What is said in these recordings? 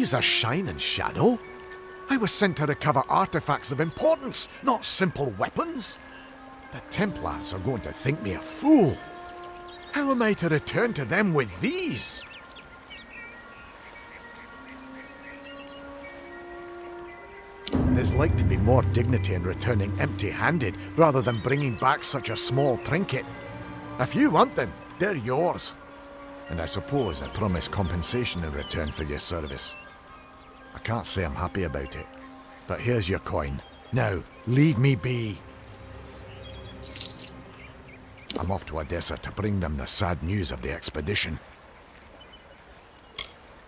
these a shining shadow? I was sent to recover artifacts of importance, not simple weapons. The Templars are going to think me a fool. How am I to return to them with these? There's like to be more dignity in returning empty-handed rather than bringing back such a small trinket. If you want them, they're yours. And I suppose I promise compensation in return for your service. I can't say I'm happy about it, but here's your coin. Now, leave me be. I'm off to Odessa to bring them the sad news of the expedition.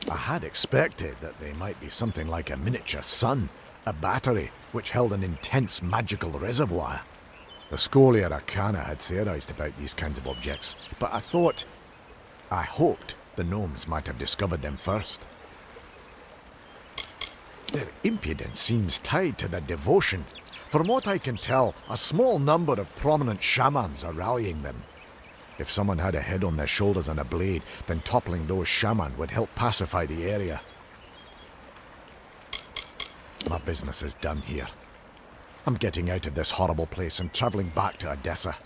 I had expected that they might be something like a miniature sun, a battery which held an intense magical reservoir. The Scholia Arcana had theorized about these kinds of objects, but I hoped the gnomes might have discovered them first. Their impudence seems tied to their devotion. From what I can tell, a small number of prominent shamans are rallying them. If someone had a head on their shoulders and a blade, then toppling those shaman would help pacify the area. My business is done here. I'm getting out of this horrible place and traveling back to Odessa.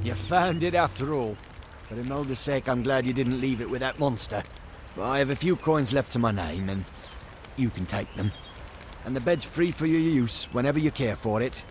You found it after all. For Imelda's sake, I'm glad you didn't leave it with that monster. But I have a few coins left to my name, and you can take them. And the bed's free for your use whenever you care for it.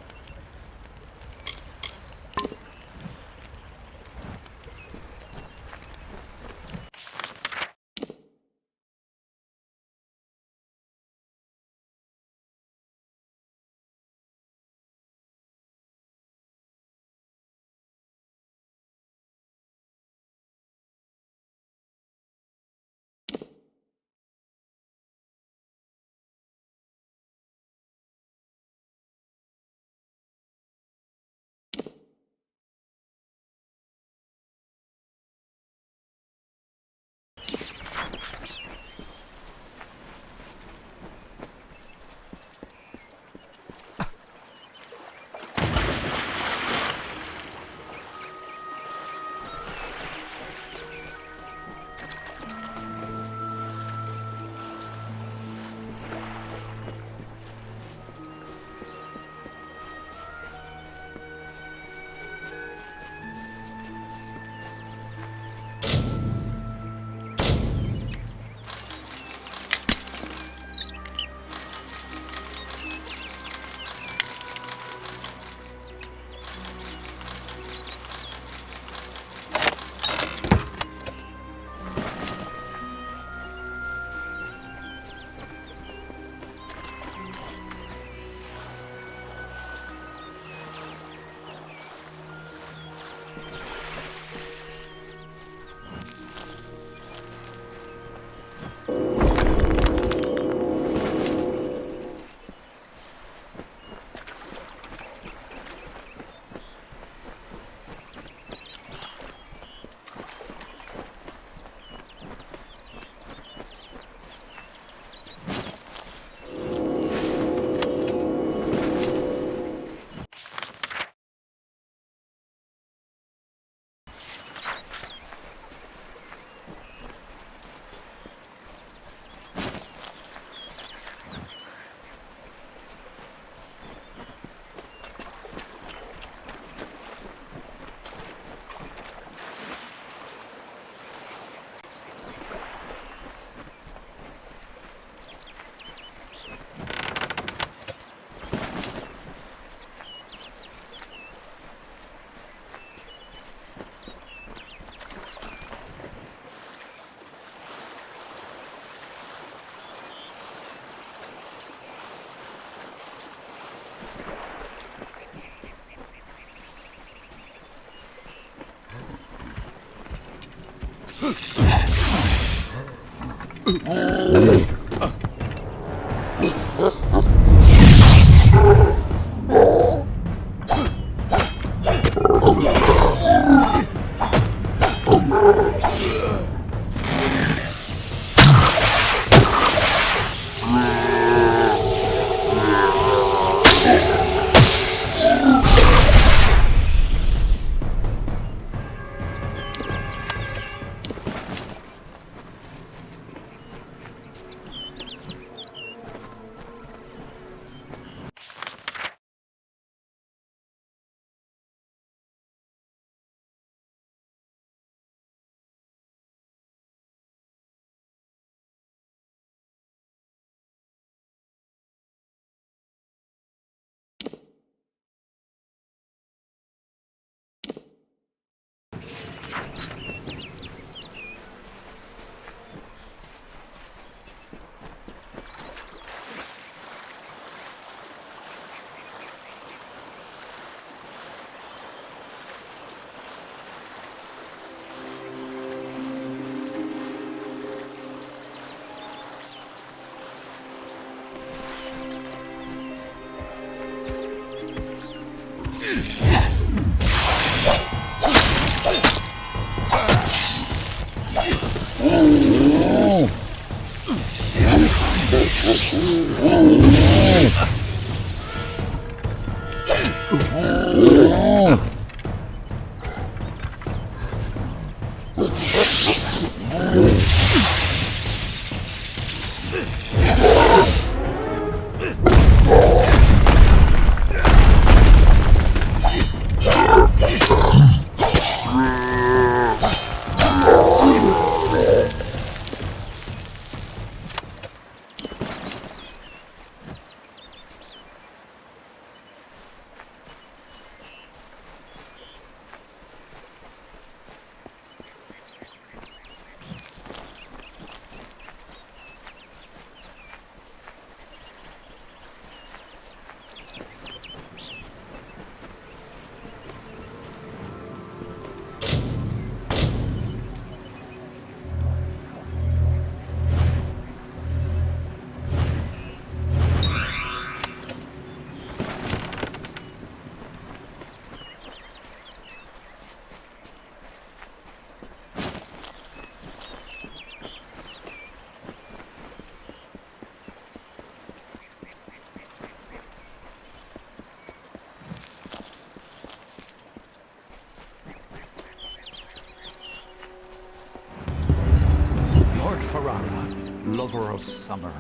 Lover of summer,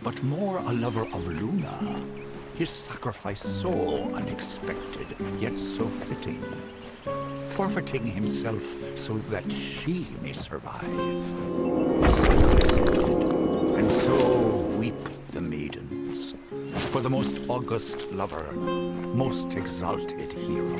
but more a lover of Luna. His sacrifice so unexpected, yet so fitting. Forfeiting himself so that she may survive. The cycle is ended, and so weep the maidens. For the most august lover, most exalted hero.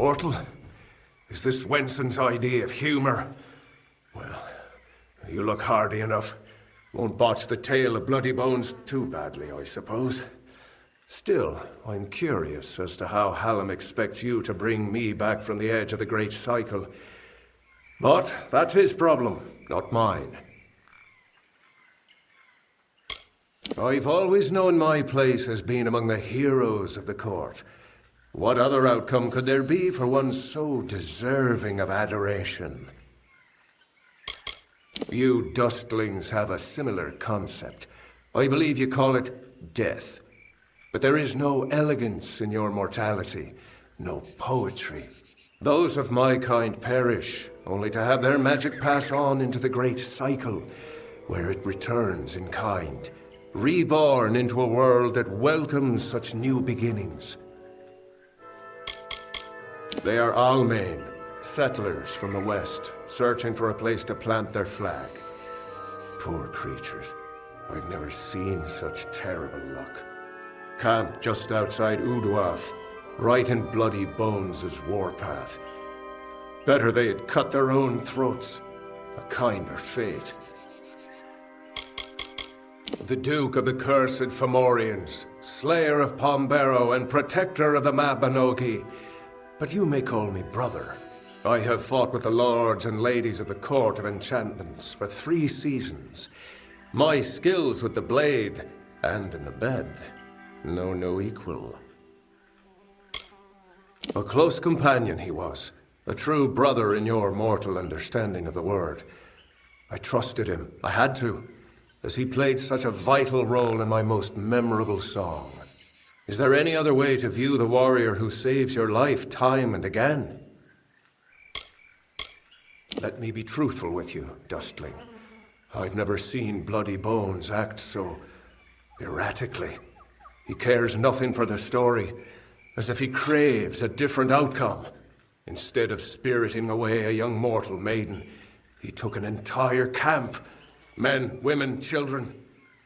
Mortal? Is this Wenson's idea of humor? Well, you look hardy enough. Won't botch the tale of Bloody Bones too badly, I suppose. Still, I'm curious as to how Hallam expects you to bring me back from the edge of the Great Cycle. But that's his problem, not mine. I've always known my place as being among the heroes of the court. What other outcome could there be for one so deserving of adoration? You dustlings have a similar concept. I believe you call it death. But there is no elegance in your mortality, no poetry. Those of my kind perish, only to have their magic pass on into the Great Cycle, where it returns in kind, reborn into a world that welcomes such new beginnings. They are Almain, settlers from the west, searching for a place to plant their flag. Poor creatures. I've never seen such terrible luck. Camped just outside Uduath, right in Bloody Bones' warpath. Better they had cut their own throats. A kinder fate. The Duke of the Cursed Fomorians, slayer of Pombero and protector of the Mabinogi. But you may call me brother. I have fought with the lords and ladies of the Court of Enchantments for 3 seasons. My skills with the blade and in the bed know no equal. A close companion he was, a true brother in your mortal understanding of the word. I trusted him, I had to, as he played such a vital role in my most memorable song. Is there any other way to view the warrior who saves your life time and again? Let me be truthful with you, Dustling. I've never seen Bloody Bones act so erratically. He cares nothing for the story, as if he craves a different outcome. Instead of spiriting away a young mortal maiden, he took an entire camp. Men, women, children.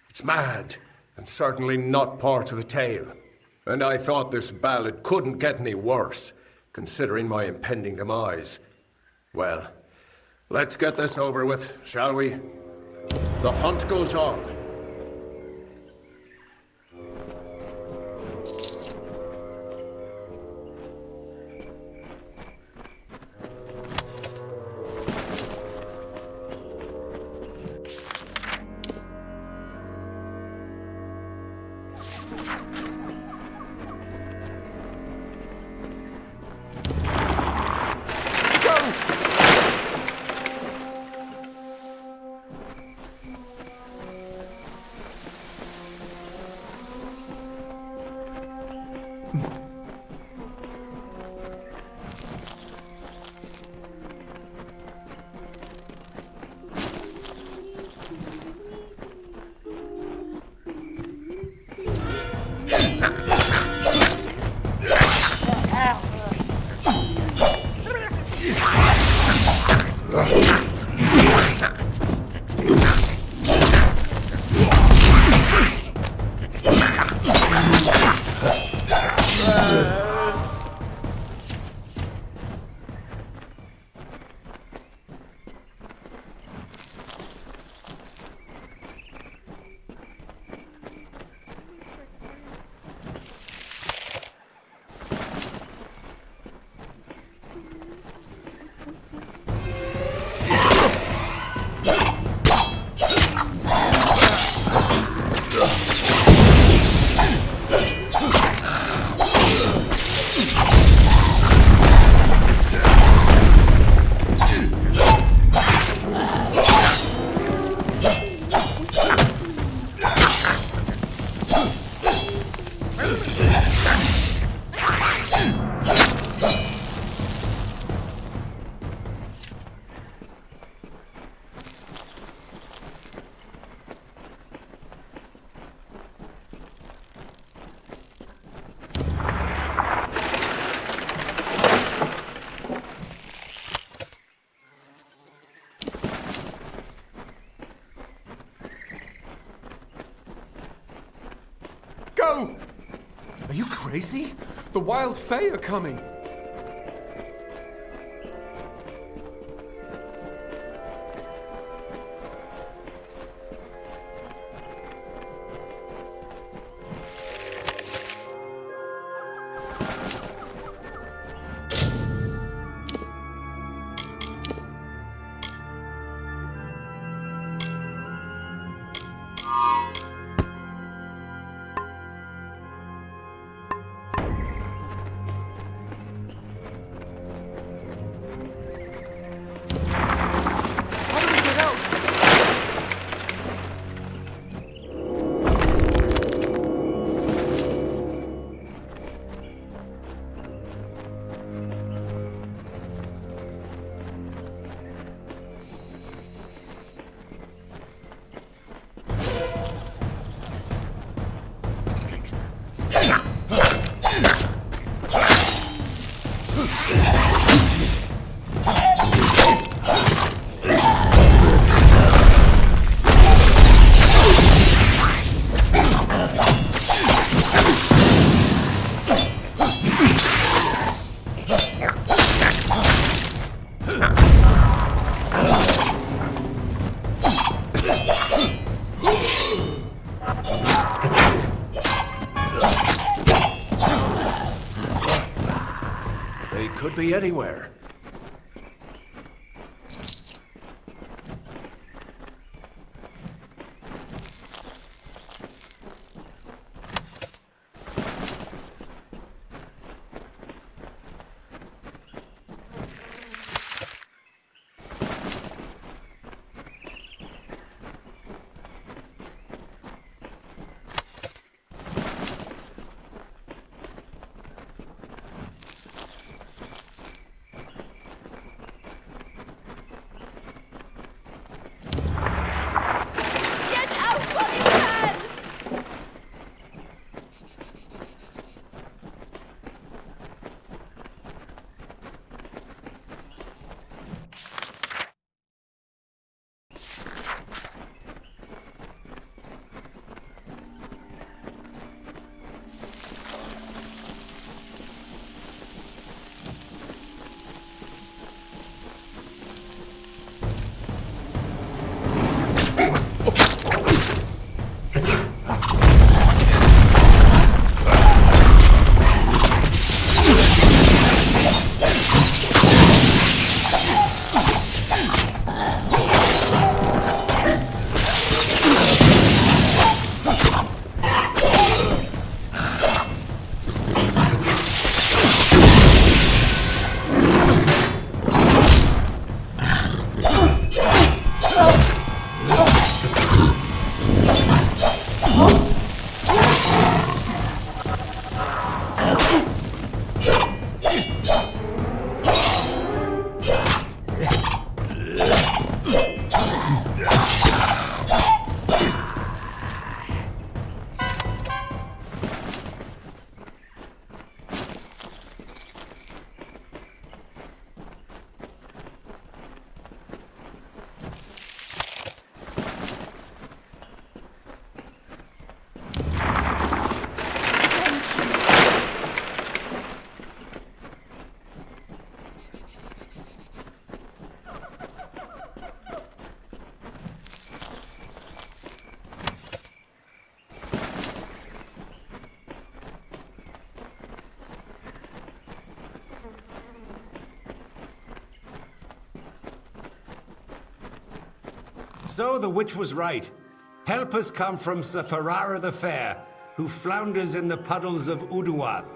It's mad, and certainly not part of the tale. And I thought this ballad couldn't get any worse, considering my impending demise. Well, let's get this over with, shall we? The hunt goes on. Are you crazy? The Wild Fae are coming! could be anywhere. Get out while you can! So the witch was right. Help has come from Sir Ferrara the Fair, who flounders in the puddles of Uduath.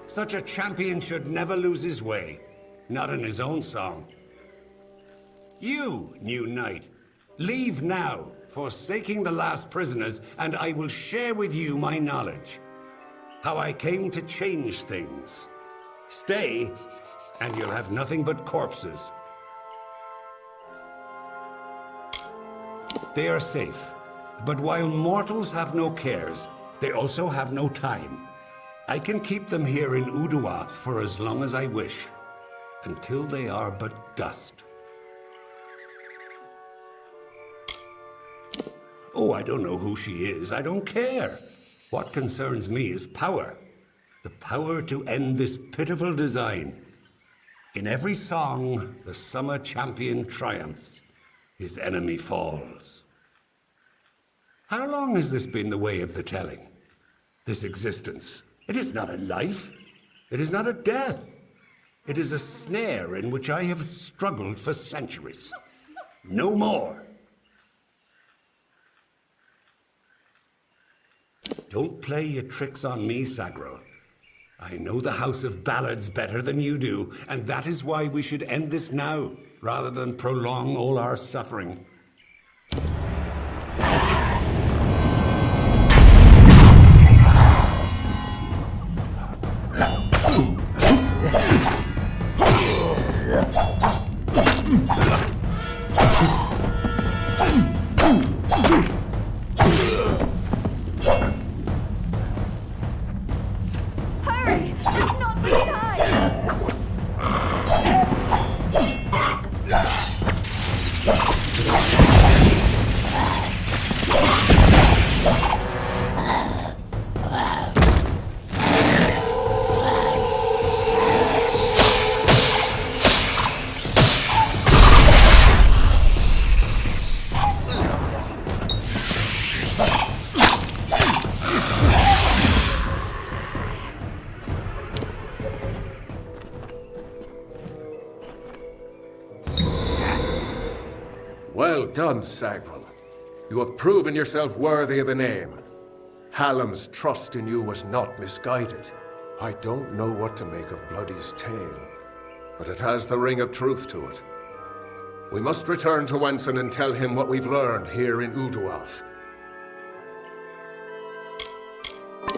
Such a champion should never lose his way, not in his own song. You, new knight, leave now, forsaking the last prisoners, and I will share with you my knowledge. How I came to change things. Stay, and you'll have nothing but corpses. They are safe, but while mortals have no cares, they also have no time. I can keep them here in Uduath for as long as I wish, until they are but dust. Oh, I don't know who she is. I don't care. What concerns me is power. The power to end this pitiful design. In every song, the summer champion triumphs. His enemy falls. How long has this been the way of the telling? This existence. It is not a life. It is not a death. It is a snare in which I have struggled for centuries. No more. Don't play your tricks on me, Sagro. I know the House of Ballads better than you do, and that is why we should end this now, rather than prolong all our suffering. Hurry! There's not much time! done, Sagwell. You have proven yourself worthy of the name. Hallam's trust in you was not misguided. I don't know what to make of Bloody's tale, but it has the ring of truth to it. We must return to Wenson and tell him what we've learned here in Uduath.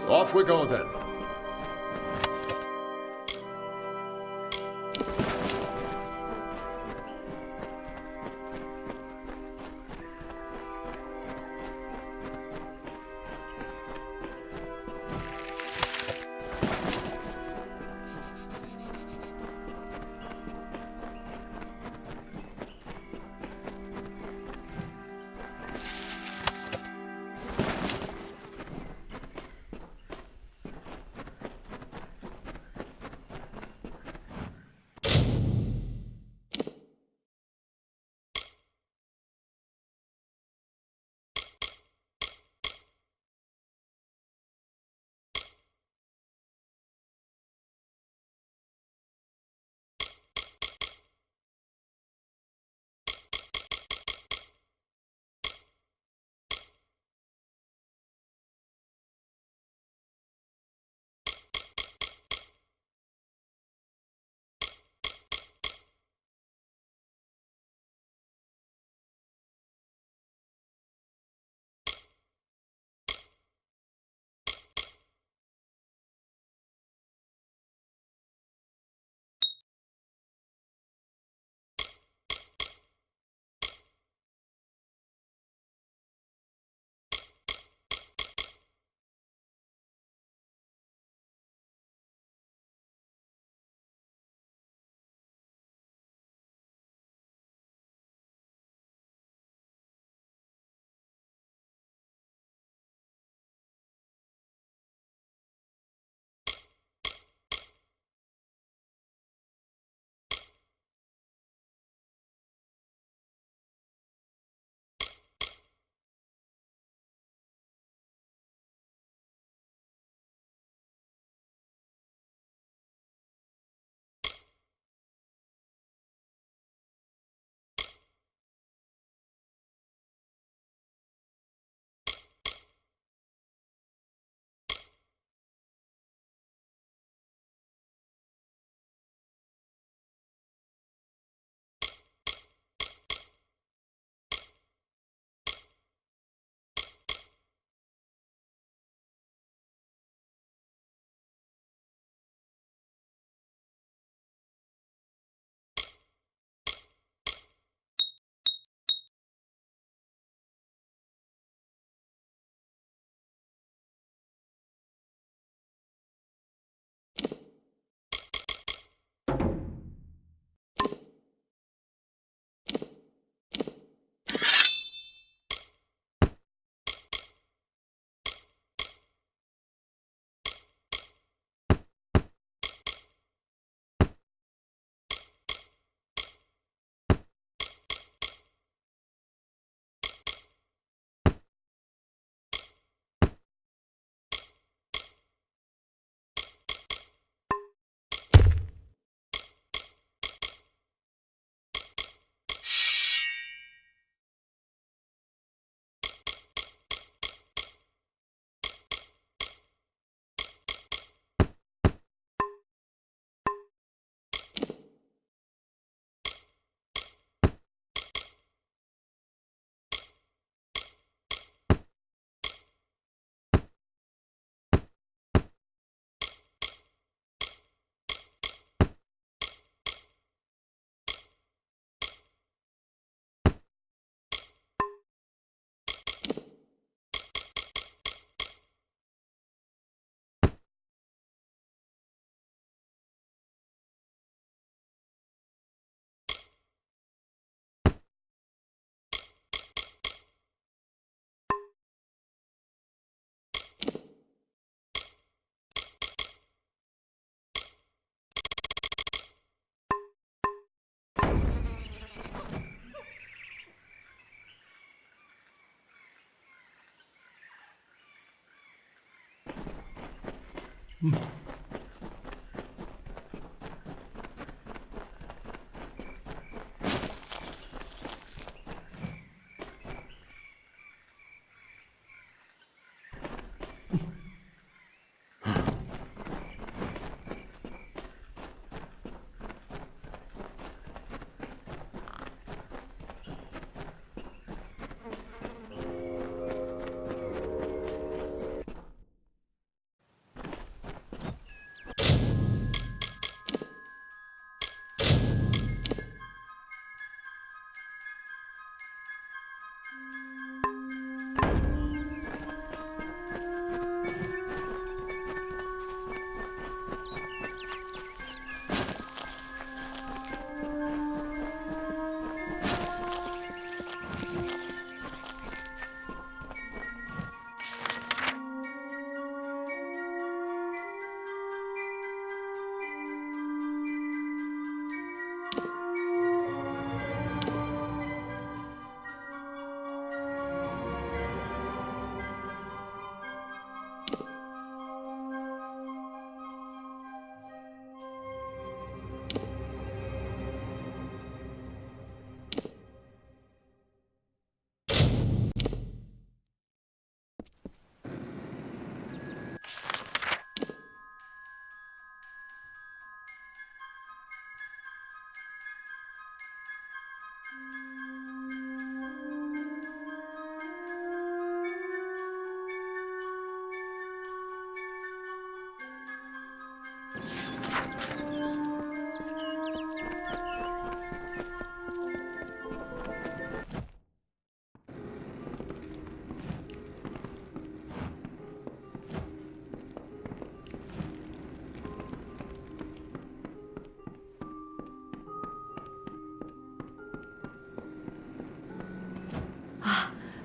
Off we go then.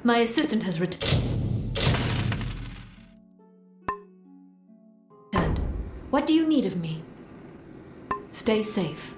My assistant has returned. What do you need of me? Stay safe.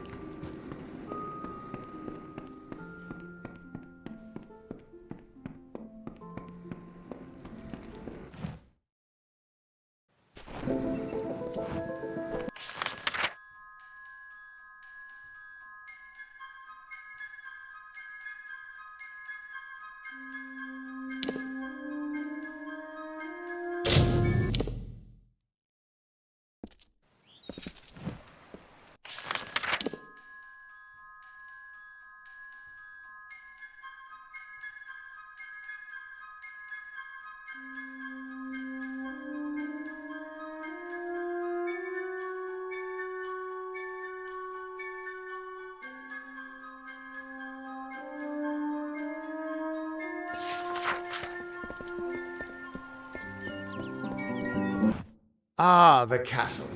Ah, the castle.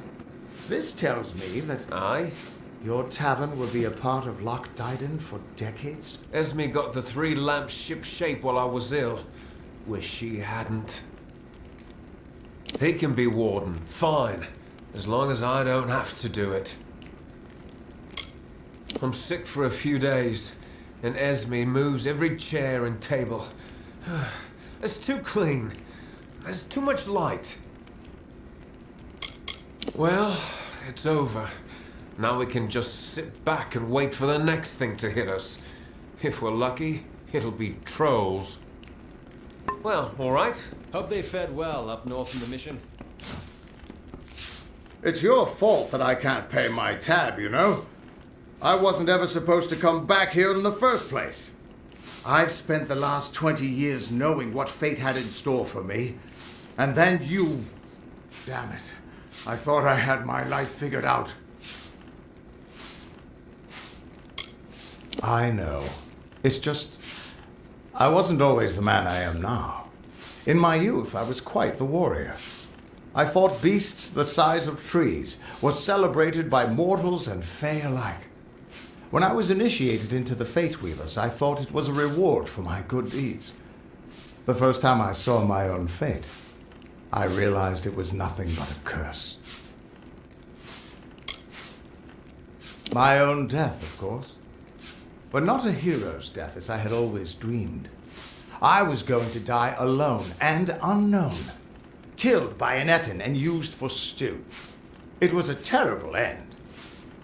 This tells me that Aye? your tavern will be a part of Loch Dyden for decades. Esme got the 3 lamps ship-shape while I was ill. Wish she hadn't. He can be warden, fine, as long as I don't have to do it. I'm sick for a few days, and Esme moves every chair and table. It's too clean. There's too much light. Well, it's over. Now we can just sit back and wait for the next thing to hit us. If we're lucky, it'll be trolls. Well, all right. Hope they fed well up north in the mission. It's your fault that I can't pay my tab, you know? I wasn't ever supposed to come back here in the first place. I've spent the last 20 years knowing what fate had in store for me. And then you... Damn it. I thought I had my life figured out. I know. It's just... I wasn't always the man I am now. In my youth, I was quite the warrior. I fought beasts the size of trees, was celebrated by mortals and fae alike. When I was initiated into the Fate Weavers, I thought it was a reward for my good deeds. The first time I saw my own fate, I realized it was nothing but a curse. My own death, of course. But not a hero's death as I had always dreamed. I was going to die alone and unknown. Killed by an Etin and used for stew. It was a terrible end.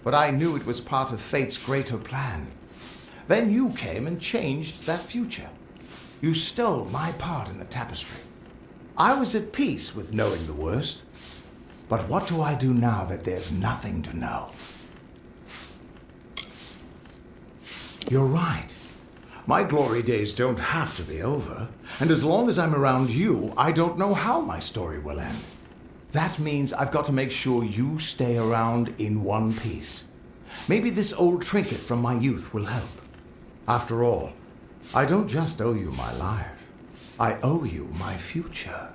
But I knew it was part of fate's greater plan. Then you came and changed that future. You stole my part in the tapestry. I was at peace with knowing the worst. But what do I do now that there's nothing to know? You're right. My glory days don't have to be over. And as long as I'm around you, I don't know how my story will end. That means I've got to make sure you stay around in one piece. Maybe this old trinket from my youth will help. After all, I don't just owe you my life. I owe you my future.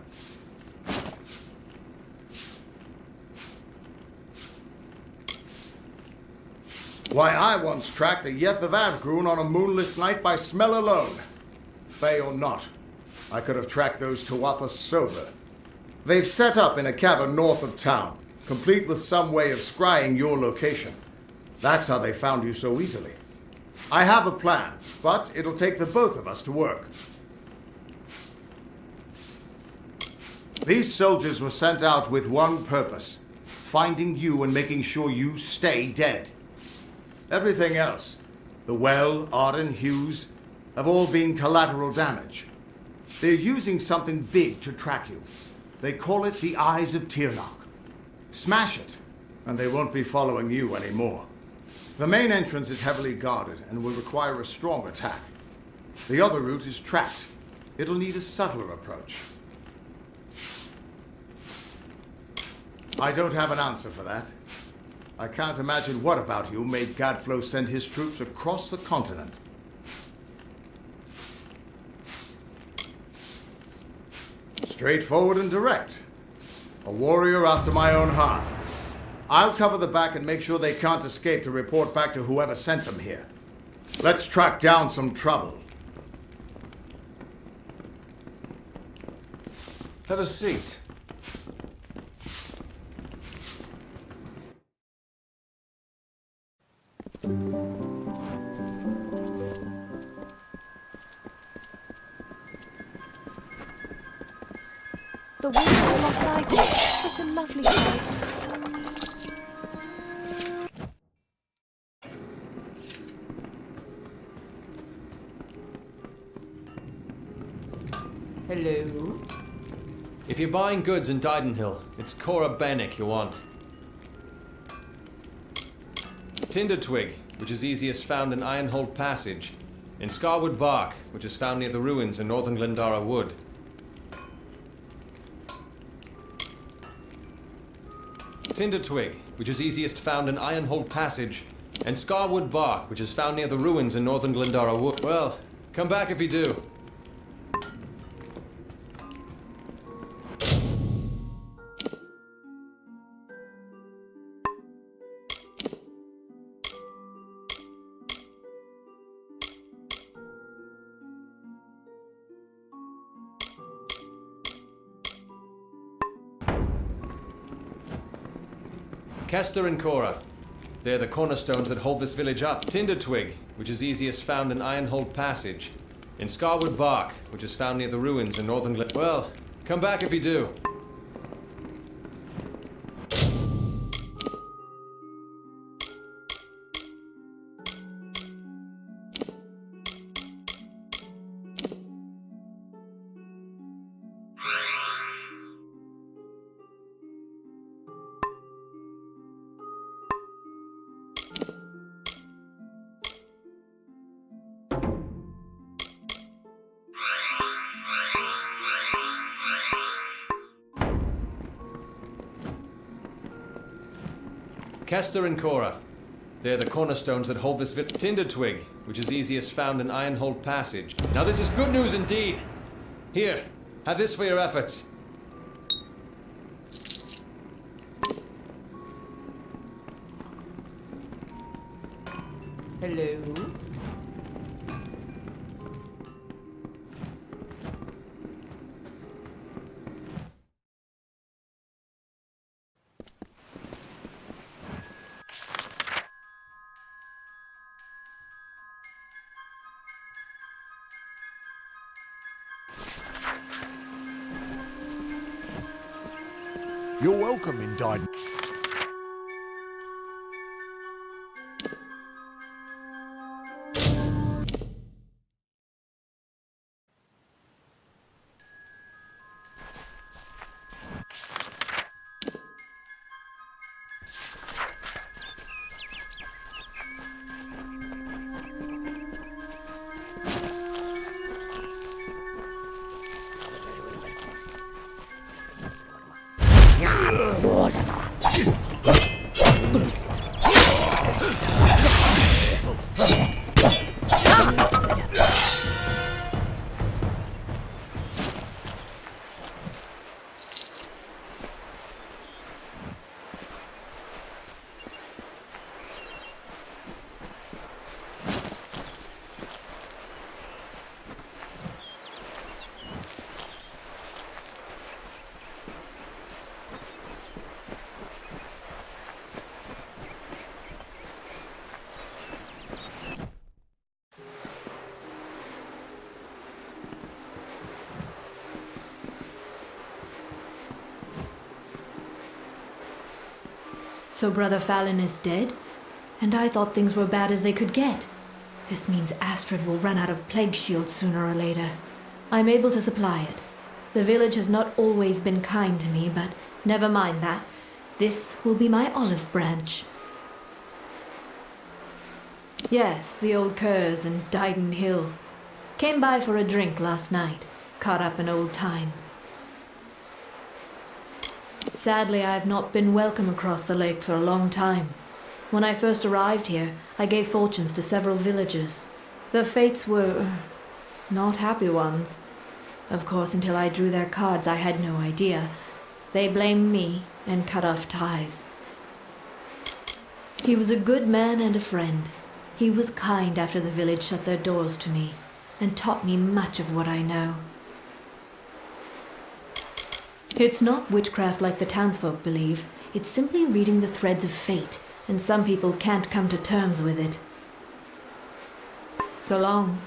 Why, I once tracked the Yeth of Avgrun on a moonless night by smell alone. Fey or not, I could have tracked those Tuatha sober. They've set up in a cavern north of town, complete with some way of scrying your location. That's how they found you so easily. I have a plan, but it'll take the both of us to work. These soldiers were sent out with one purpose: finding you and making sure you stay dead. Everything else, the Well, Arden, Hughes, have all been collateral damage. They're using something big to track you. They call it the Eyes of Tirnoch. Smash it, and they won't be following you anymore. The main entrance is heavily guarded and will require a strong attack. The other route is trapped. It'll need a subtler approach. I don't have an answer for that. I can't imagine what about you made Gadflow send his troops across the continent. Straightforward and direct. A warrior after my own heart. I'll cover the back and make sure they can't escape to report back to whoever sent them here. Let's track down some trouble. Have a seat. The winds are not like it. Such a lovely sight. Hello? If you're buying goods in Didenhill, it's Cora Bennick you want. Tinder Twig, which is easiest found in Ironhold Passage. In Scarwood Bark, which is found near the ruins in northern Glendara Wood. Tinder Twig, which is easiest found in Ironhold Passage. And Scarwood Bark, which is found near the ruins in northern Glendara Wood. Well, come back if you do. Kester and Cora. They're the cornerstones that hold this village up. Tinder Twig, which is easiest found in Ironhold Passage. In Scarwood Bark, which is found near the ruins in northern Well, come back if you do. Kester and Cora. They're the cornerstones that hold this Tinder Twig, which is easiest found in Ironhold Passage. Now this is good news indeed. Here, have this for your efforts. Hello? You're welcome in Diden. So Brother Fallon is dead? And I thought things were bad as they could get. This means Astrid will run out of plague shields sooner or later. I'm able to supply it. The village has not always been kind to me, but never mind that. This will be my olive branch. Yes, the old Kerrs and Dyden Hill. Came by for a drink last night, caught up in old times. Sadly, I have not been welcome across the lake for a long time. When I first arrived here, I gave fortunes to several villagers. The fates were not happy ones. Of course, until I drew their cards, I had no idea. They blamed me and cut off ties. He was a good man and a friend. He was kind after the village shut their doors to me, and taught me much of what I know. It's not witchcraft like the townsfolk believe. It's simply reading the threads of fate, and some people can't come to terms with it. So long.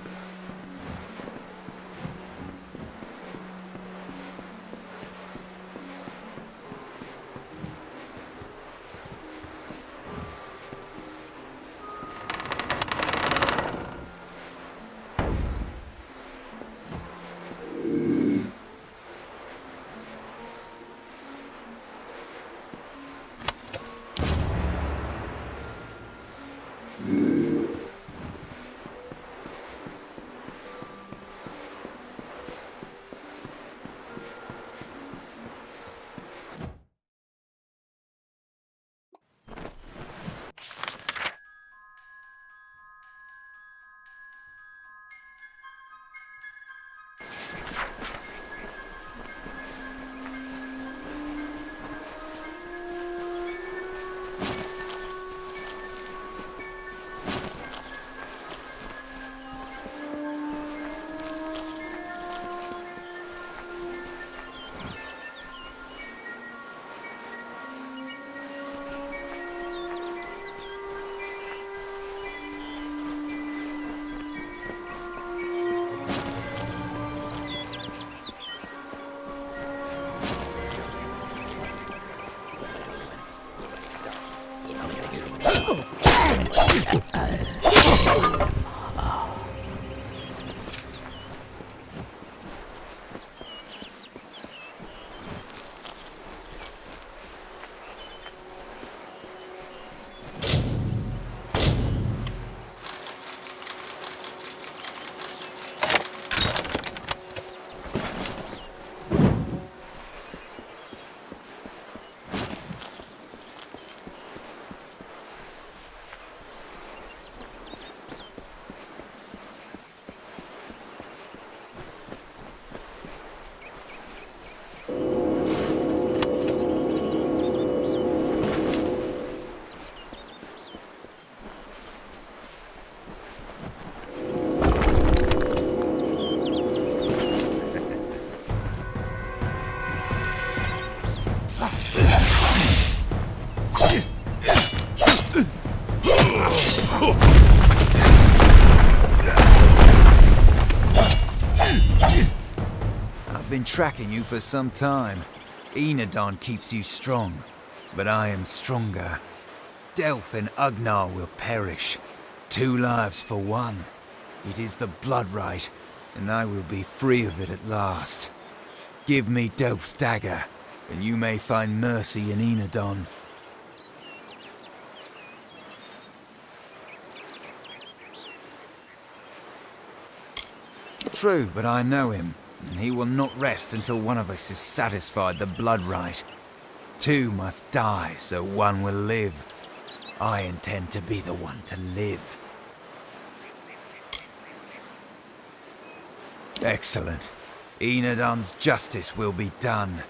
I've been tracking you for some time. Enodon keeps you strong, but I am stronger. Delph and Ugnar will perish. 2 lives for one. It is the blood right, and I will be free of it at last. Give me Delph's dagger, and you may find mercy in Enodon. True, but I know him, and he will not rest until one of us has satisfied the blood right. 2 must die, so 1 will live. I intend to be the one to live. Excellent. Enodon's justice will be done.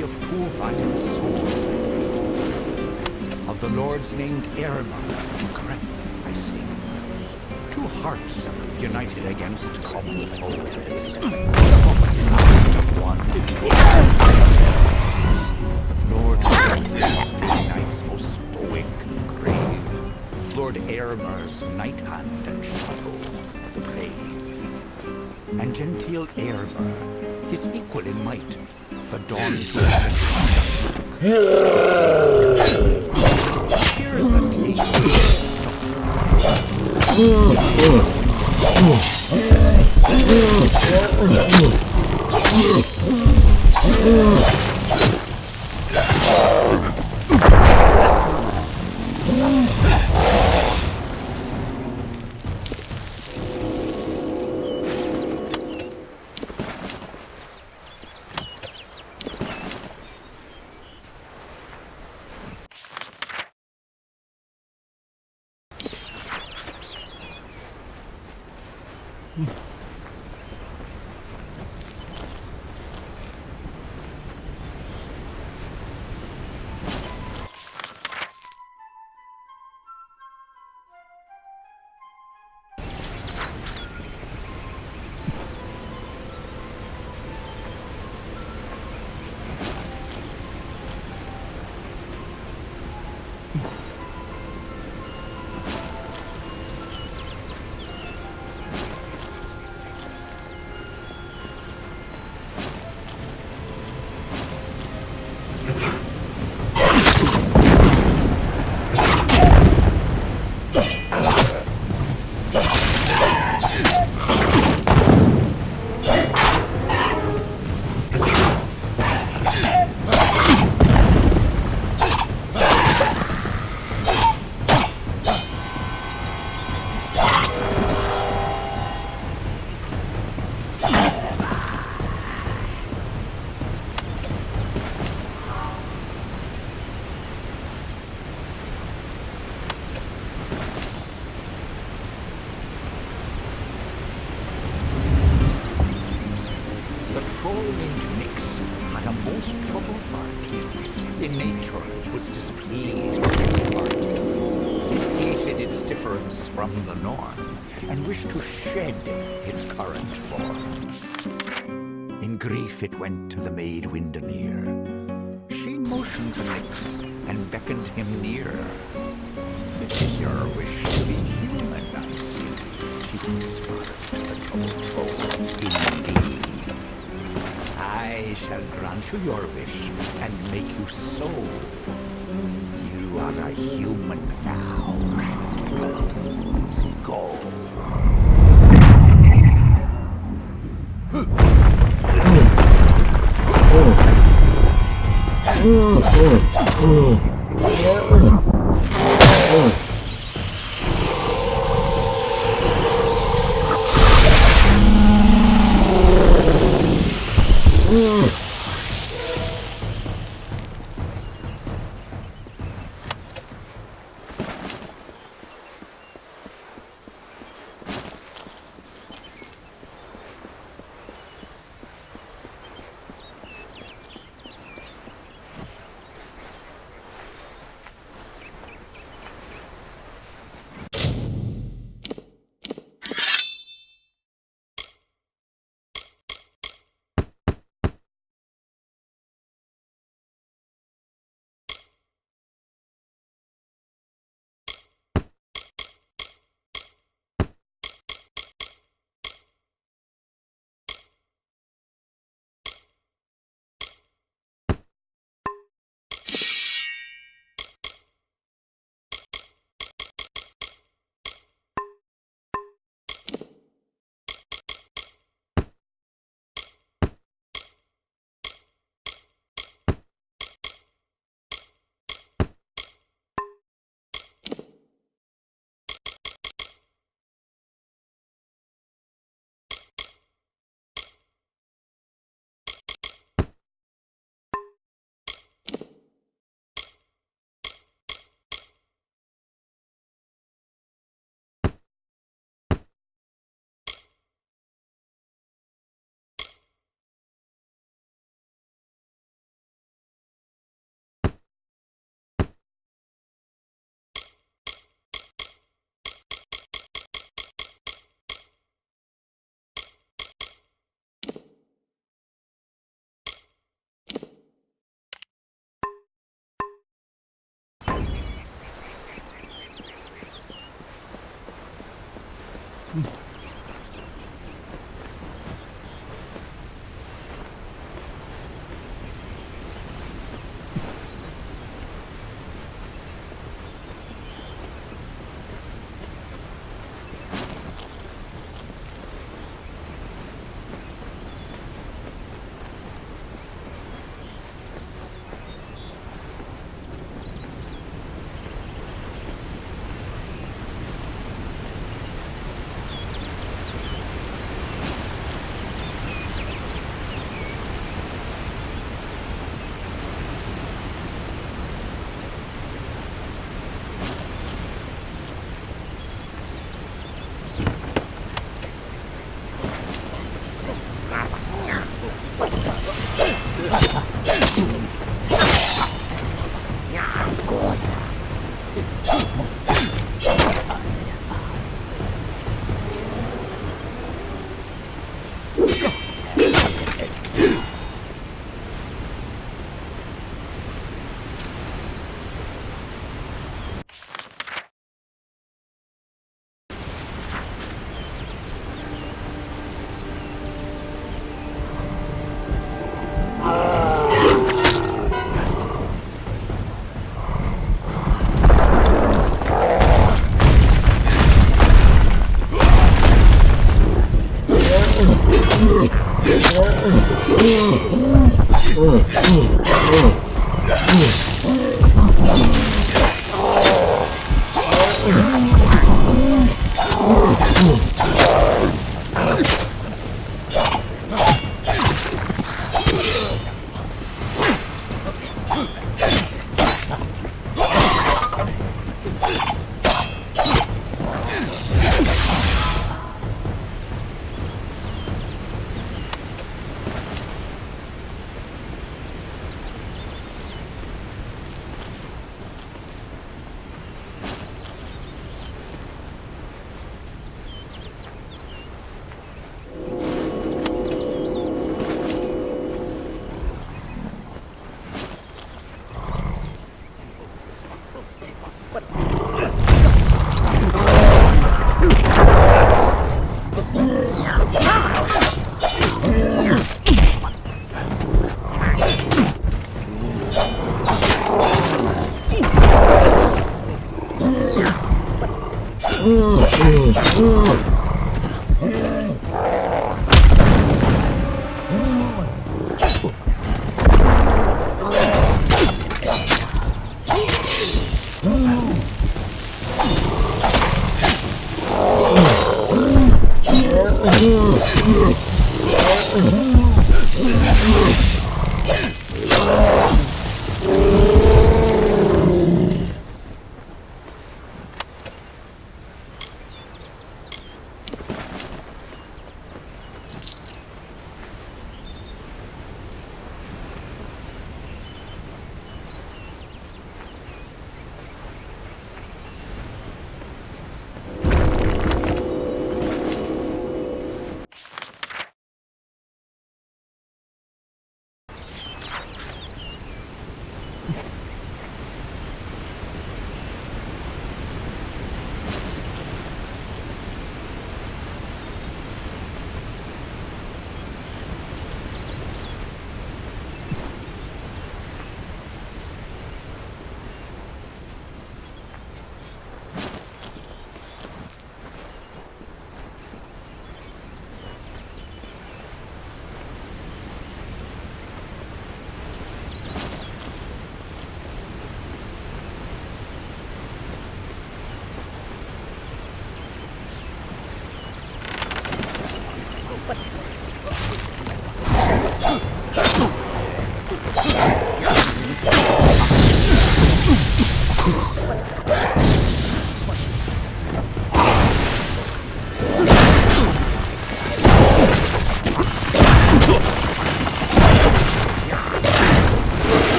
story of two valiant souls I read. Of the lords named Ehrman and Greth I sing. Two hearts united against common foes. Fox in the heart of one. Lord Greth, knight's most stoic and grave. Lord Aylmer's knight hand and shadow of the brave. And genteel Aylmer, his equal in might, the dawn to here's the it went to the maid Windermere. She motioned to Nix and beckoned him near. It is your wish to be human, I see, she whispered to the troubled troll. Indeed, I shall grant you your wish and make you so. You are a human now. Go.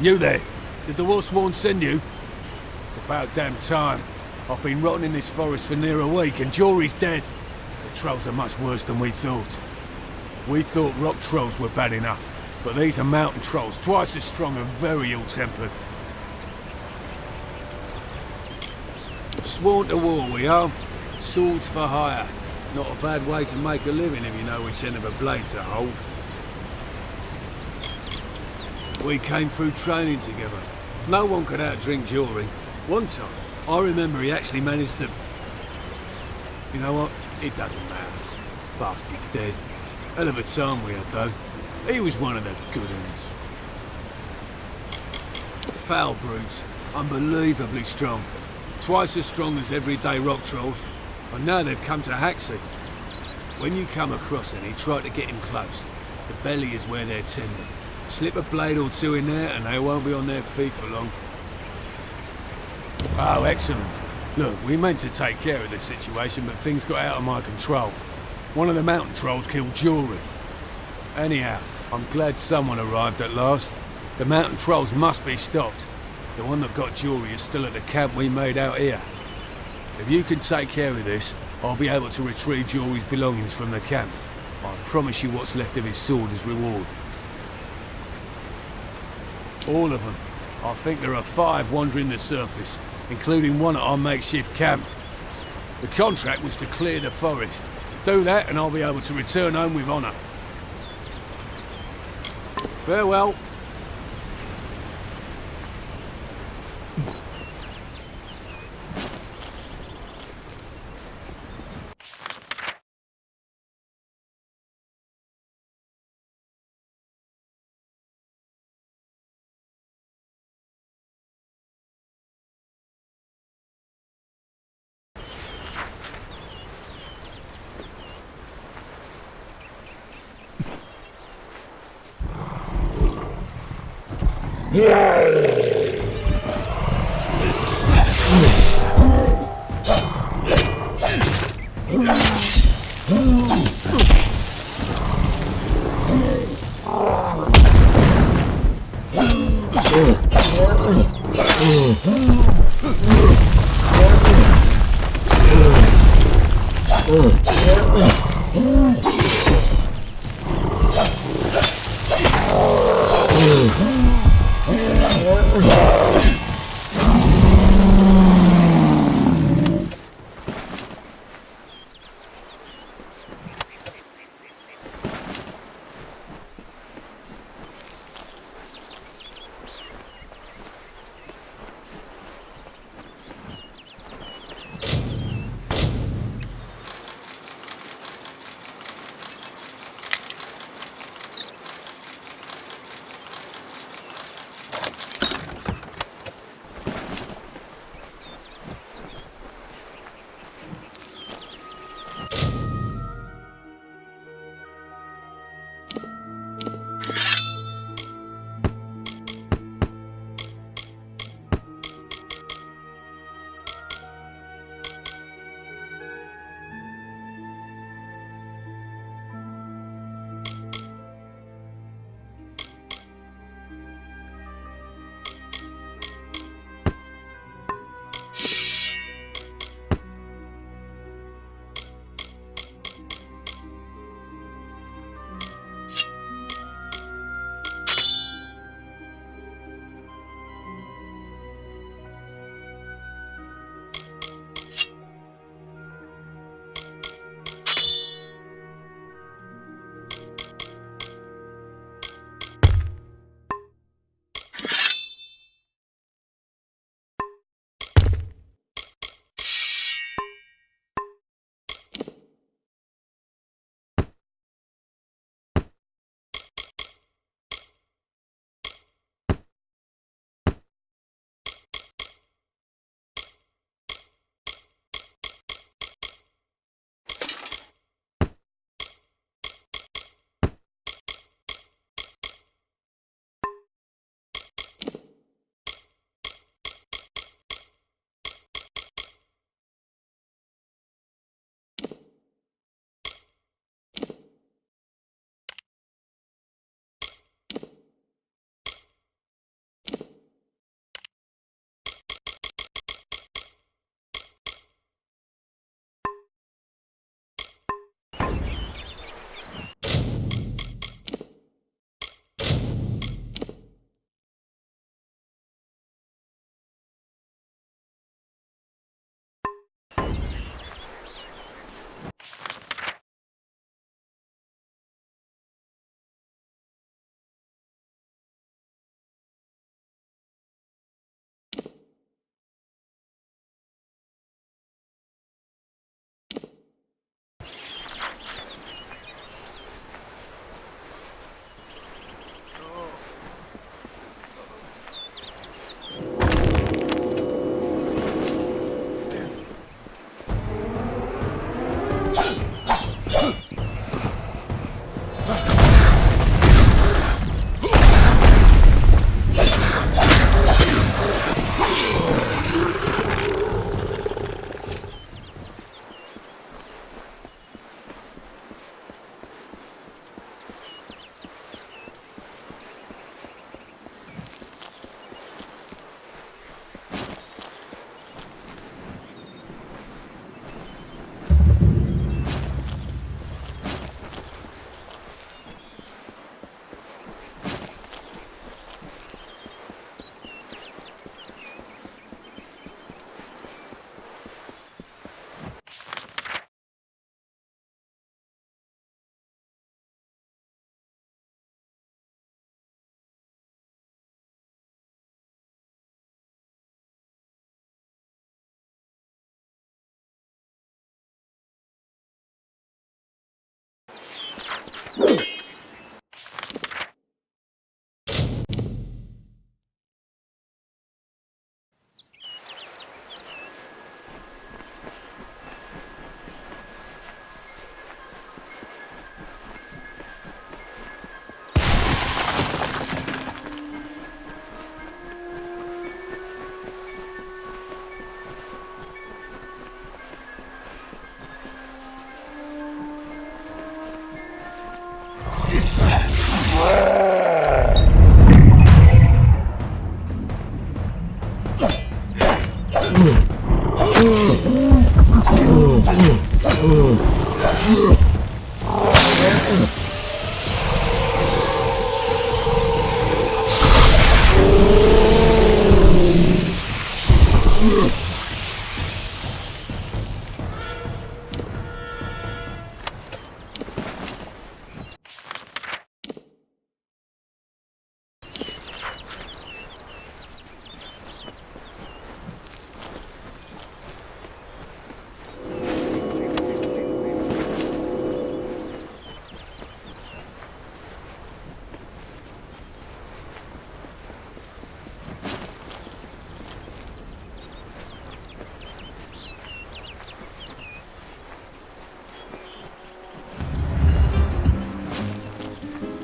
You there? Did the Wolfsworn send you? It's about damn time. I've been rotting in this forest for near a week, and Jory's dead. The trolls are much worse than we thought. We thought rock trolls were bad enough, but these are mountain trolls, twice as strong and very ill-tempered. Sworn to war, we are. Swords for hire. Not a bad way to make a living if you know which end of a blade to hold. We came through training together. No one could outdrink Jory. One time, I remember he actually managed to... You know what? It doesn't matter. Bastard's dead. Hell of a time we had, though. He was one of the good uns. Foul brutes. Unbelievably strong. Twice as strong as everyday rock trolls. And now they've come to Haxie. When you come across any, try to get him close. The belly is where they're tender. Slip a blade or two in there and they won't be on their feet for long. Oh, excellent. Look, we meant to take care of this situation, but things got out of my control. One of the mountain trolls killed Jory. Anyhow, I'm glad someone arrived at last. The mountain trolls must be stopped. The one that got Jory is still at the camp we made out here. If you can take care of this, I'll be able to retrieve Jory's belongings from the camp. I promise you what's left of his sword as reward. All of them. I think there are 5 wandering the surface, including one at our makeshift camp. The contract was to clear the forest. Do that and I'll be able to return home with honour. Farewell.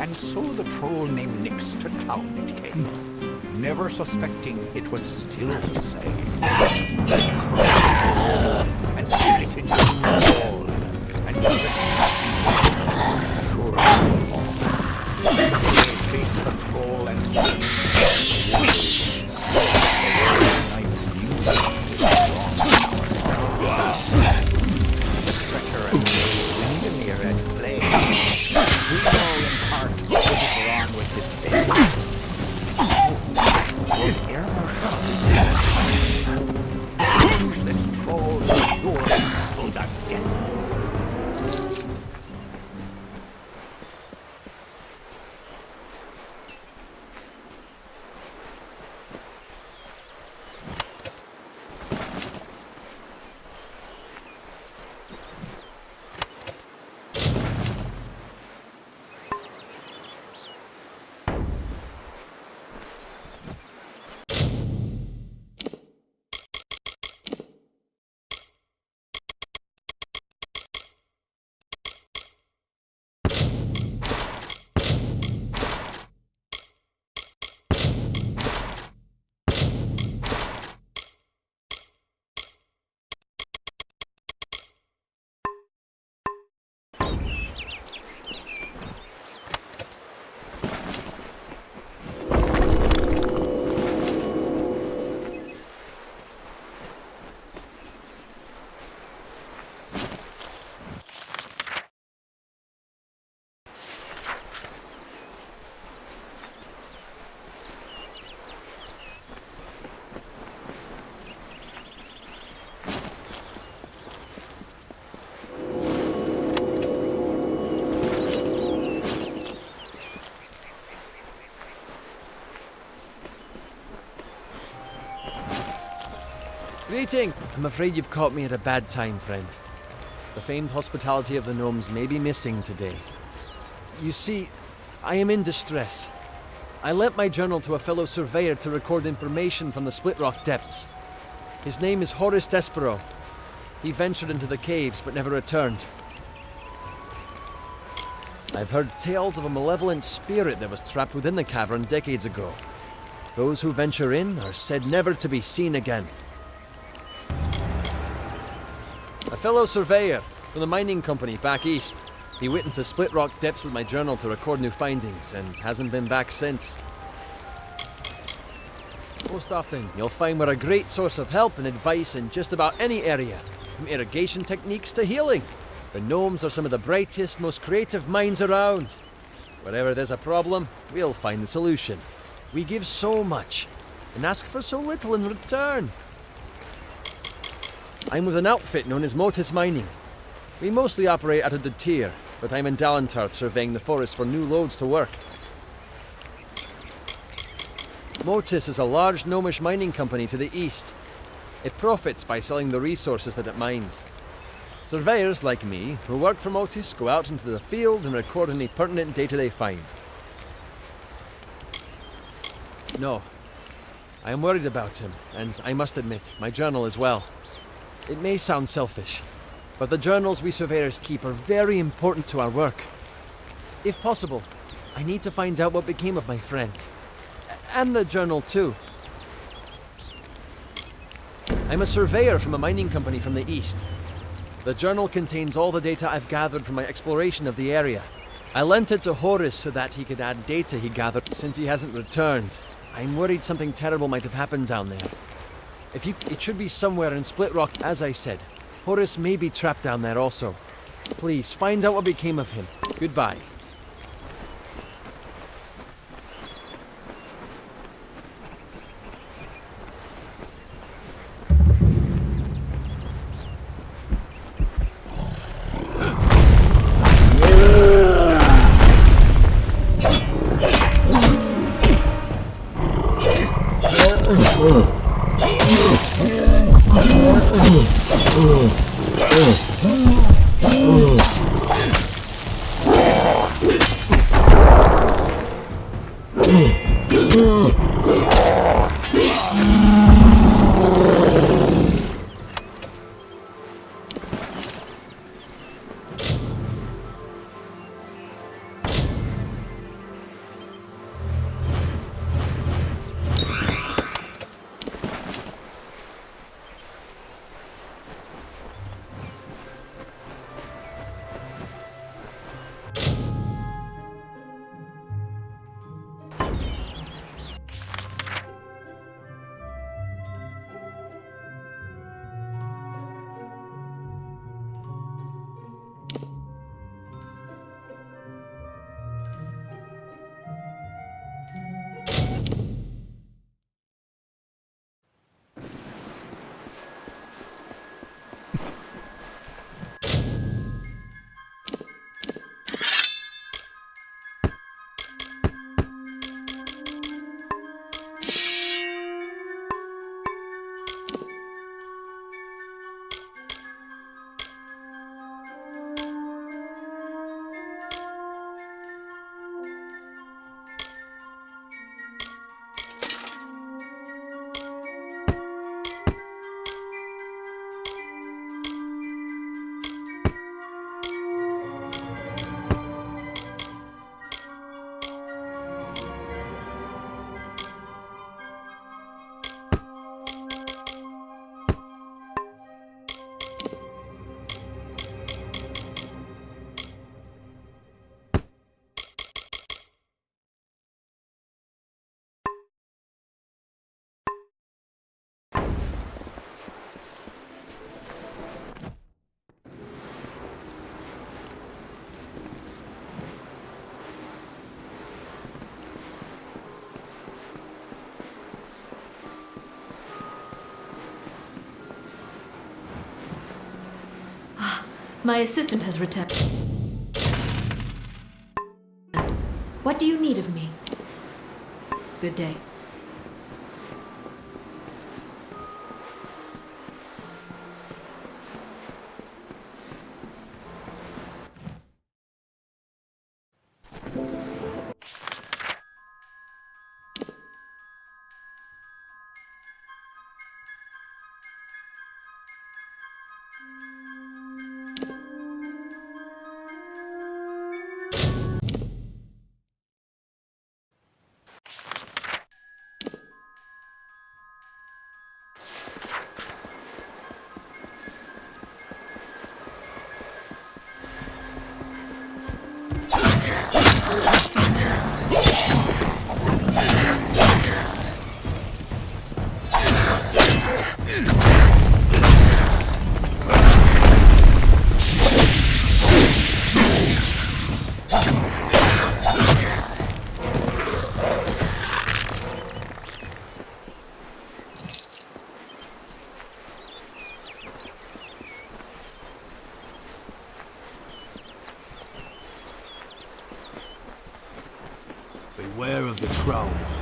And so the troll named Nyx to town it came, never suspecting it was still the same. And split into all, and sure they faced the troll and the knights knew it was wrong. The treacherous Windermere at play. We know in part what is wrong with this bed. Was Plunge this troll to your cold death. Greeting! I'm afraid you've caught me at a bad time, friend. The famed hospitality of the gnomes may be missing today. You see, I am in distress. I lent my journal to a fellow surveyor to record information from the Split Rock depths. His name is Horace Despero. He ventured into the caves but never returned. I've heard tales of a malevolent spirit that was trapped within the cavern decades ago. Those who venture in are said never to be seen again. A fellow surveyor from the mining company back east. He went into Split Rock depths with my journal to record new findings and hasn't been back since. Most often, you'll find we're a great source of help and advice in just about any area, from irrigation techniques to healing. The gnomes are some of the brightest, most creative minds around. Wherever there's a problem, we'll find the solution. We give so much and ask for so little in return. I'm with an outfit known as Motus Mining. We mostly operate out of the Tyr, but I'm in Dalentarth surveying the forest for new loads to work. Motus is a large gnomish mining company to the east. It profits by selling the resources that it mines. Surveyors like me, who work for Motus, go out into the field and record any pertinent data they find. No, I am worried about him, and I must admit, my journal as well. It may sound selfish, but the journals we surveyors keep are very important to our work. If possible, I need to find out what became of my friend. And the journal too. I'm a surveyor from a mining company from the east. The journal contains all the data I've gathered from my exploration of the area. I lent it to Horace so that he could add data he gathered since he hasn't returned. I'm worried something terrible might have happened down there. It should be somewhere in Split Rock, as I said. Horace may be trapped down there also. Please, find out what became of him. Goodbye. My assistant has returned. What do you need of me? Good day. Beware of the trolls.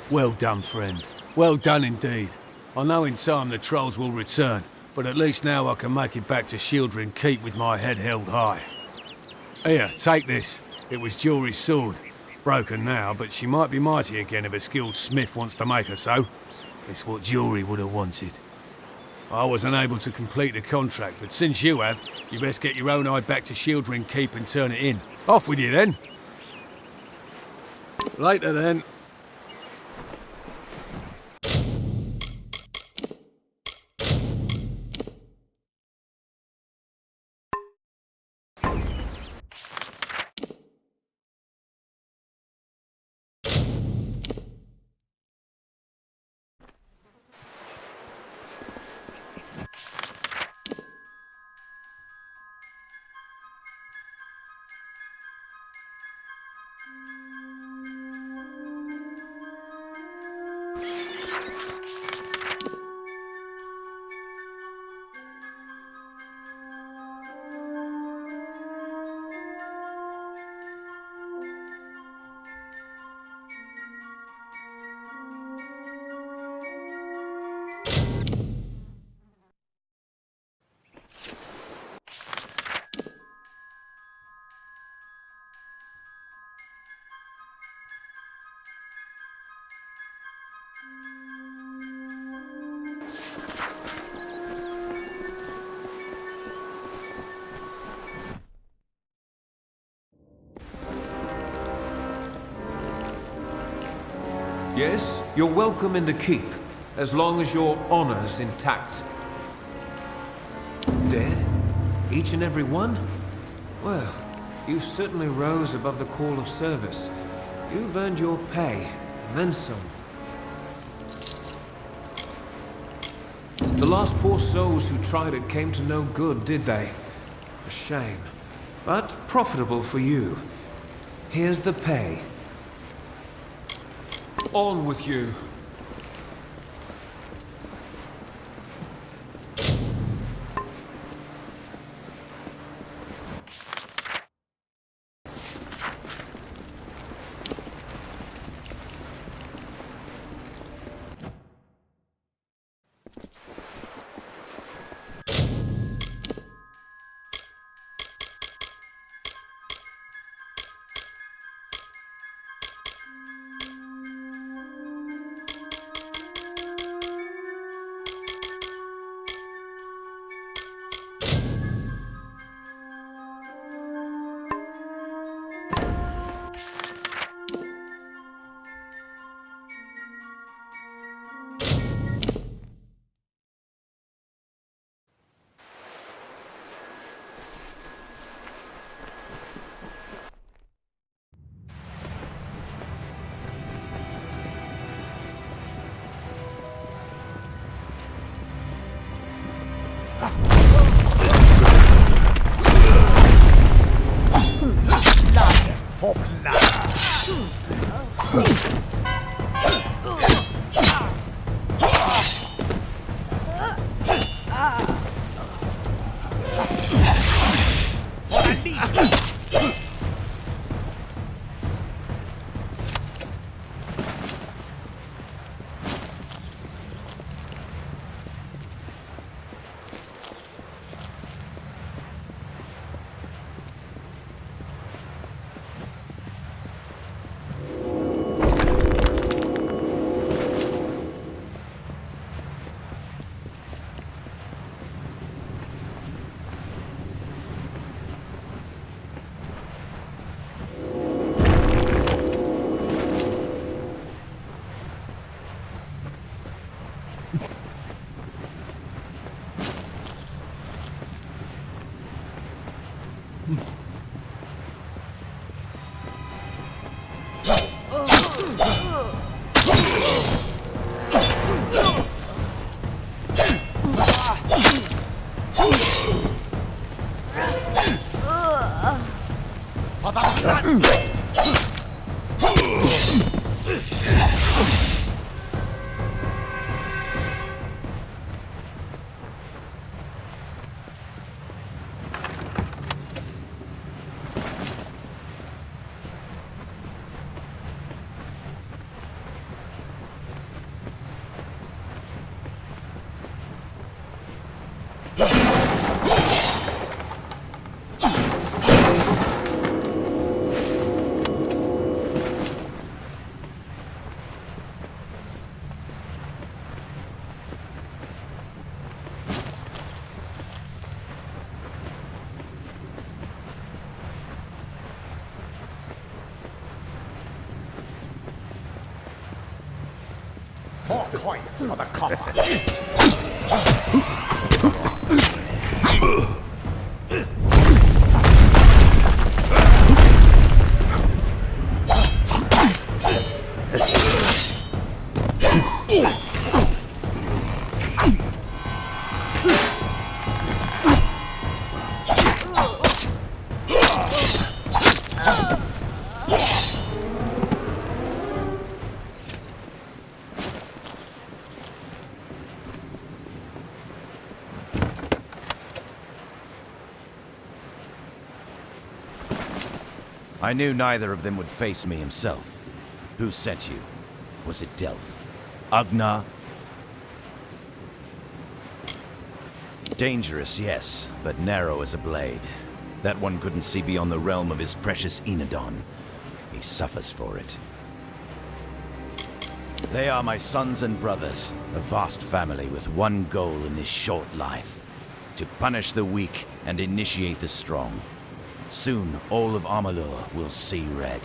Well done, friend. Well done indeed. I know in time the trolls will return, but at least now I can make it back to Shieldring Keep with my head held high. Here, take this. It was Jory's sword. Broken now, but she might be mighty again if a skilled smith wants to make her so. It's what Jory would have wanted. I wasn't able to complete the contract, but since you have, you best get your own eye back to Shieldring Keep and turn it in. Off with you then. Later then. Yes, you're welcome in the keep, as long as your honor's intact. Dead? Each and every one? Well, you certainly rose above the call of service. You've earned your pay, and then some. The last poor souls who tried it came to no good, did they? A shame. But profitable for you. Here's the pay. On with you. More coins for the coffer. I knew neither of them would face me himself. Who sent you? Was it Delph? Agnar? Dangerous, yes, but narrow as a blade. That one couldn't see beyond the realm of his precious Enodon. He suffers for it. They are my sons and brothers, a vast family with one goal in this short life. To punish the weak and initiate the strong. Soon, all of Amalur will see red.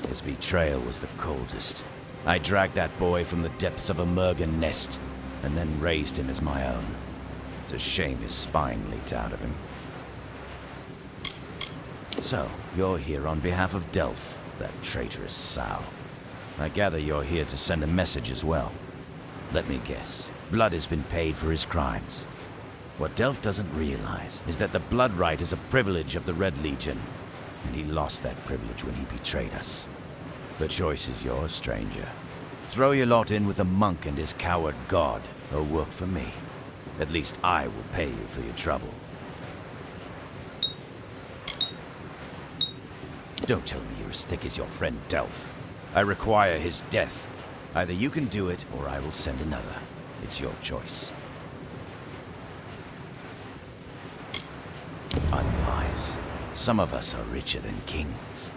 His betrayal was the coldest. I dragged that boy from the depths of a Mergen nest, and then raised him as my own. It's a shame his spine leaked out of him. So, you're here on behalf of Delph, that traitorous sow. I gather you're here to send a message as well. Let me guess. Blood has been paid for his crimes. What Delph doesn't realize is that the blood right is a privilege of the Red Legion, and he lost that privilege when he betrayed us. The choice is yours, stranger. Throw your lot in with the monk and his coward god, or work for me. At least I will pay you for your trouble. Don't tell me you're as thick as your friend Delph. I require his death. Either you can do it, or I will send another. It's your choice. Unwise. Some of us are richer than kings.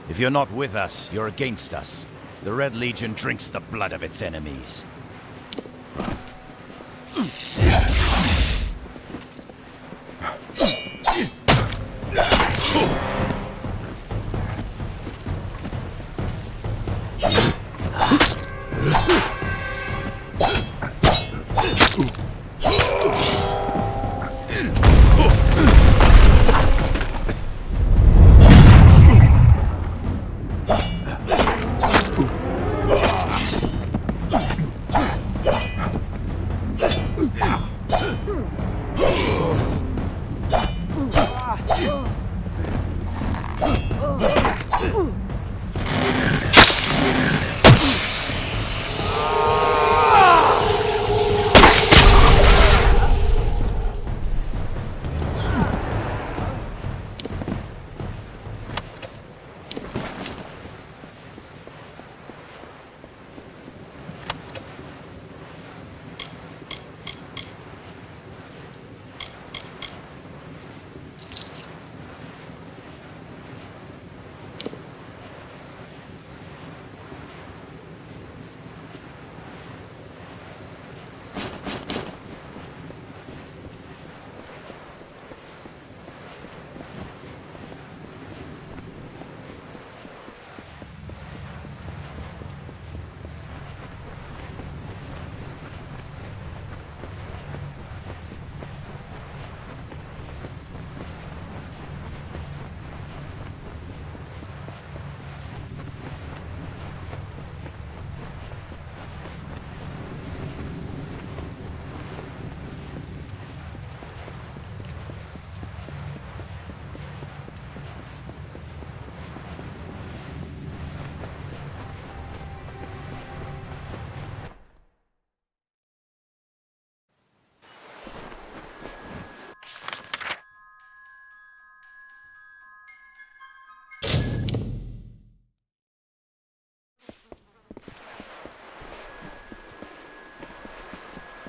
If you're not with us, you're against us. The Red Legion drinks the blood of its enemies.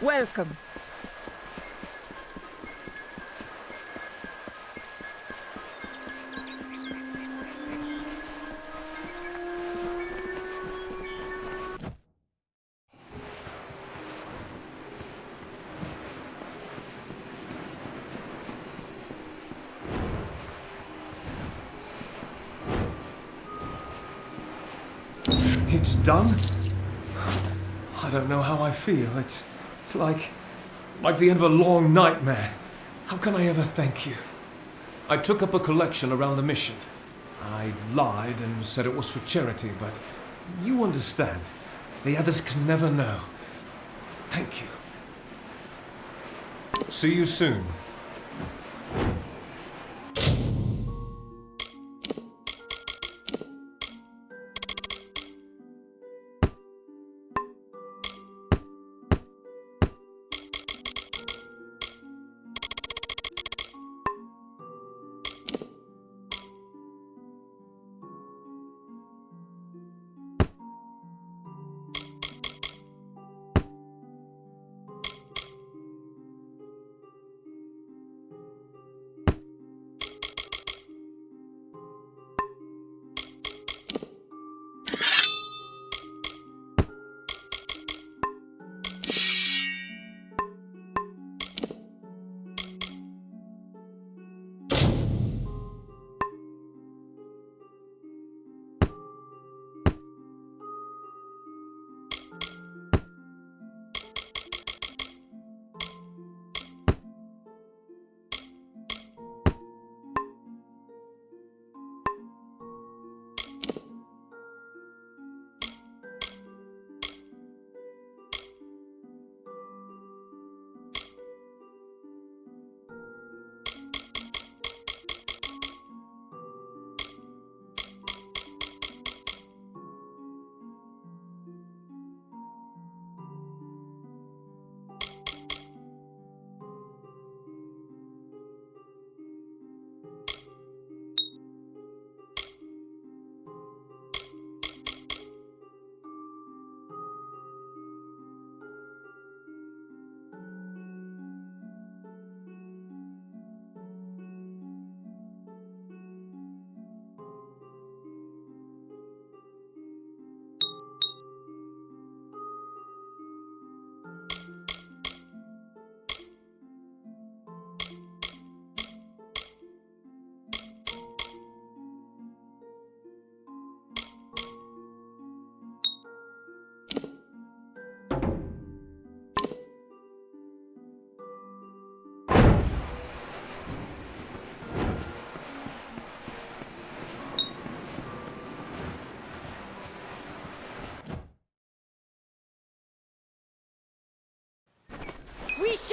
Welcome. It's done? I don't know how I feel. It's like the end of a long nightmare. How can I ever thank you? I took up a collection around the mission. I lied and said it was for charity, but you understand. The others can never know. Thank you. See you soon.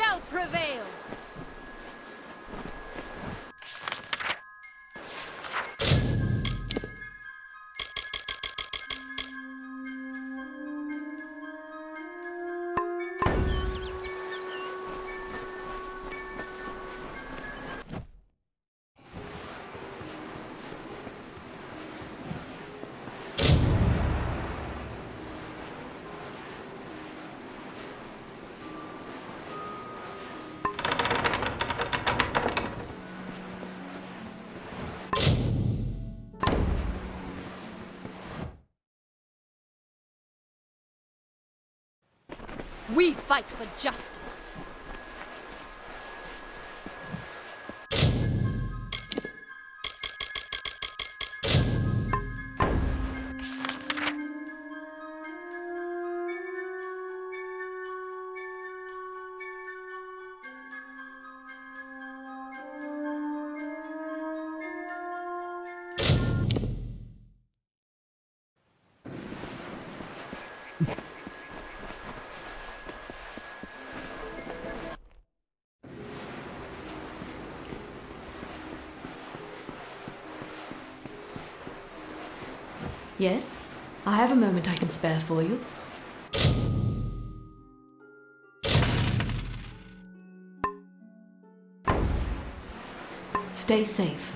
shall prevail! We fight for justice. Yes? I have a moment I can spare for you. Stay safe.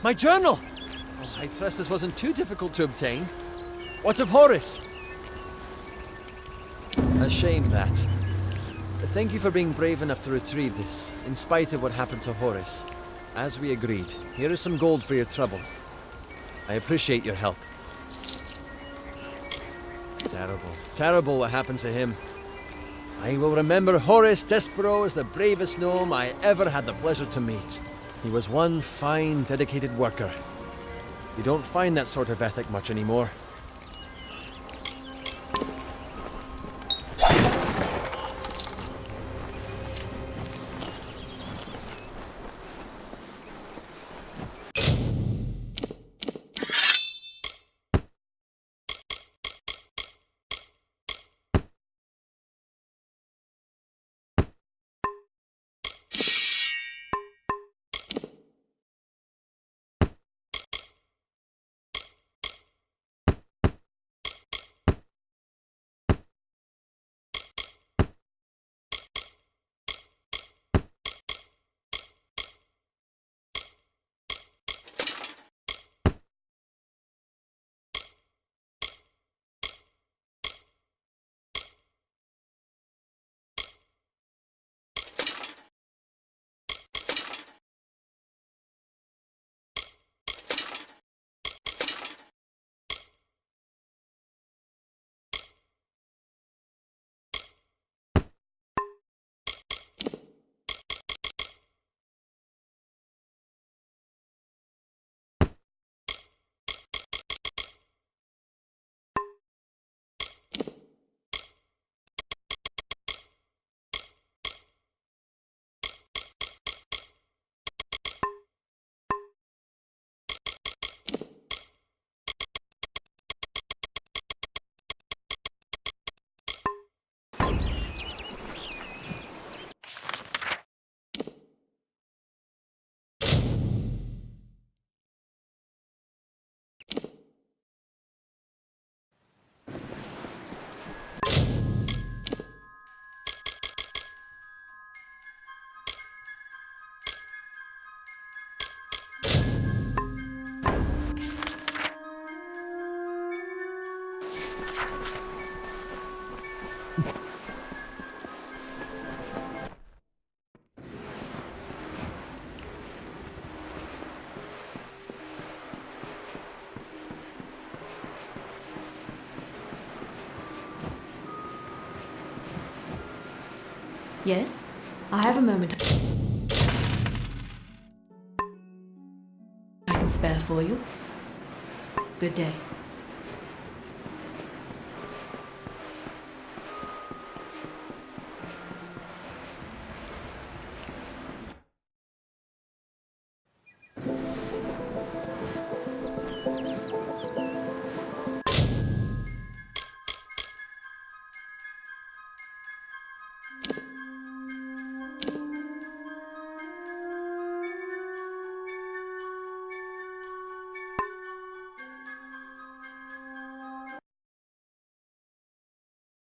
My journal! Oh, I trust this wasn't too difficult to obtain. What of Horace? A shame that. Thank you for being brave enough to retrieve this, in spite of what happened to Horace. As we agreed, here is some gold for your trouble. I appreciate your help. Terrible, terrible what happened to him. I will remember Horace Despero as the bravest gnome I ever had the pleasure to meet. He was one fine, dedicated worker. You don't find that sort of ethic much anymore. Yes? I have a moment I can spare for you. Good day.